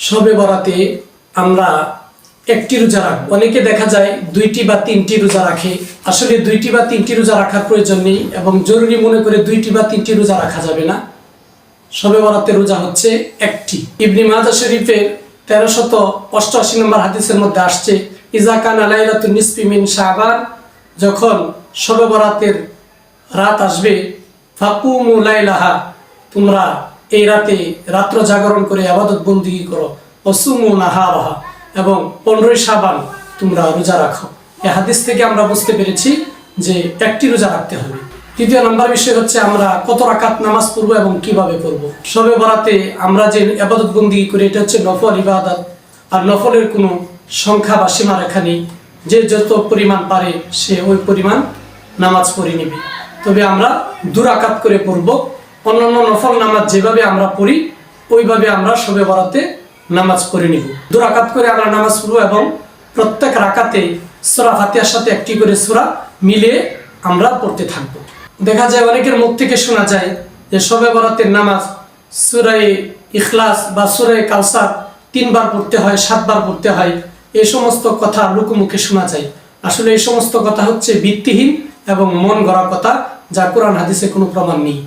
শবে বরাতে আমরা একটি রোজা রাখবো। অনেকে দেখা যায় 2টি বা 3টি রোজা রাখে। আসলে 2টি বা 3টি রোজা রাখার প্রয়োজন নেই এবং জরুরি মনে করে 2টি বা 3টি রোজা রাখা যাবে না। শবে বরাতের রোজা হচ্ছে একটি। ইবনে মাজাহ শরীফের 1388 নম্বর হাদিসের মধ্যে আসছে, ইজা কানা লাইলাতুন নিসফি মিন শাবান, যখন শবে বরাতের রাত আসবে, ফাকুমু লাইলাহা, তোমরা এই রাতে রাত্র জাগরণ করে ইবাদত বন্দেগী করো, ওয়াসুমু নাহারাহা, এবং 15 শাবান তোমরা রোজা রাখো। এই হাদিস থেকে আমরা বুঝতে পেরেছি যে একটি রোজা রাখতে হবে। তৃতীয় নম্বর বিষয় হচ্ছে আমরা কত রাকাত নামাজ পড়বো এবং কিভাবে পড়বো। শবে বরাতে আমরা যে ইবাদত বন্দেগী করি এটা হচ্ছে নফল ইবাদত, আর নফলের কোনো সংখ্যা বা সীমারেখা নেই। যে যত পরিমাণ পারে সে ওই পরিমাণ নামাজ পড়ে নেবে। তবে আমরা 2 রাকাত করে পড়বো। অন্যান্য নফল নামাজ যেভাবে আমরা পড়ি ওইভাবে আমরা শবে বরাতে নামাজ পড়ে নিব। 2 রাকাত করে আমরা নামাজ পড়বো এবং প্রত্যেক রাকাতে সূরা ফাতিহার সাথে একটি করে সূরা মিলে আমরা পড়তে থাকবো। দেখা যায় অনেকের মুখ থেকে শোনা যায় যে শবে বরাতের নামাজ সূরা ইখলাস বা সূরা কাউসার 3 বার পড়তে হয়, 7 বার পড়তে হয়। এই সমস্ত কথা লোকমুখে শোনা যায়। আসলে এই সমস্ত কথা হচ্ছে ভিত্তিহীন এবং মন গড়া কথা, যা কোরআন হাদিসে কোনো প্রমাণ নেই।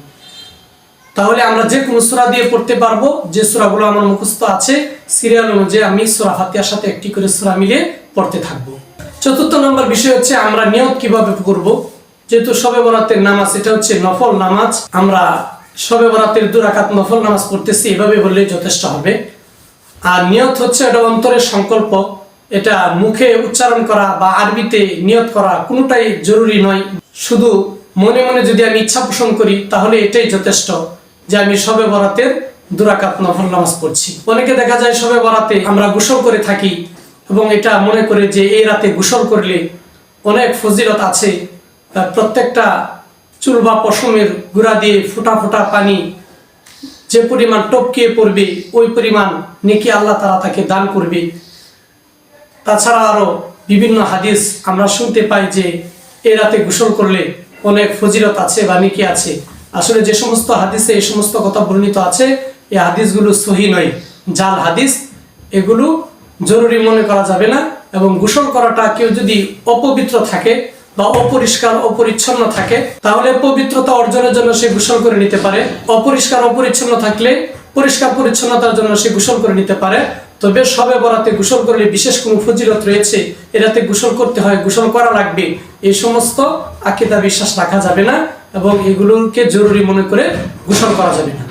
তাহলে আমরা যে কোনো সূরা দিয়ে পড়তে পারবো। যে সূরাগুলো আমার মুখস্থ আছে সিরিয়াল অনুযায়ী আমি সূরা ফাতিহার সাথে একটি করে সূরা মিলে পড়তে থাকবো। চতুর্থ নম্বর বিষয় হচ্ছে আমরা নিয়ত কিভাবে করব। যেহেতু শবে বরাতের নামাজ এটা হচ্ছে নফল নামাজ, আমরা শবে বরাতের 2 রাকাত নফল নামাজ পড়তেছি এভাবে বললেই যথেষ্ট হবে। আর নিয়ত হচ্ছে এটা অন্তরের সংকল্প, এটা মুখে উচ্চারণ করা বা আরবিতে নিয়ত করা কোনোটাই জরুরি নয়। শুধু মনে মনে যদি আমি ইচ্ছা পোষণ করি তাহলে এটাই যথেষ্ট যে আমি শবে বরাতের 2 রাকাত নফল নামাজ পড়ছি। অনেকে দেখা যায় শবে বরাতে আমরা গোসল করে থাকি এবং এটা মনে করে যে এই রাতে গোসল করলে অনেক ফজিলত আছে। প্রত্যেকটা চুল বা পশমের গুঁড়া দিয়ে ফোঁটা ফোঁটা পানি যে পরিমাণ টপকিয়ে পড়বে ওই পরিমাণ নেকি আল্লাহ তাআলা তাকে দান করবে। তাছাড়া আরো বিভিন্ন হাদিস আমরা শুনতে পাই যে এই রাতে গোসল করলে অনেক ফজিলত আছে বা নেকি আছে। আসলে যে সমস্ত হাদিসে এই সমস্ত কথা বর্ণিত আছে এই হাদিসগুলো সহিহ নয়, জাল হাদিস। এগুলো জরুরি মনে করা যাবে না। এবং গোসল করাটা কেউ যদি অপবিত্র থাকে বা অপরিষ্কার অপরিচ্ছন্ন থাকে তাহলে পবিত্রতা অর্জনের জন্য সে গোসল করে নিতে পারে। অপরিষ্কার অপরিচ্ছন্ন থাকলে পরিষ্কার পরিচ্ছন্নতার জন্য সে গোসল করে নিতে পারে। তবে শবে বরাতে গোসল করলে বিশেষ কোনো ফজিলত রয়েছে, এরাতে গোসল করতে হয়, গোসল করা লাগবে, এই সমস্ত আকীদা বিশ্বাস রাখা যাবে না এবং এগুলোকে জরুরি মনে করে গোসল করা যাবে না।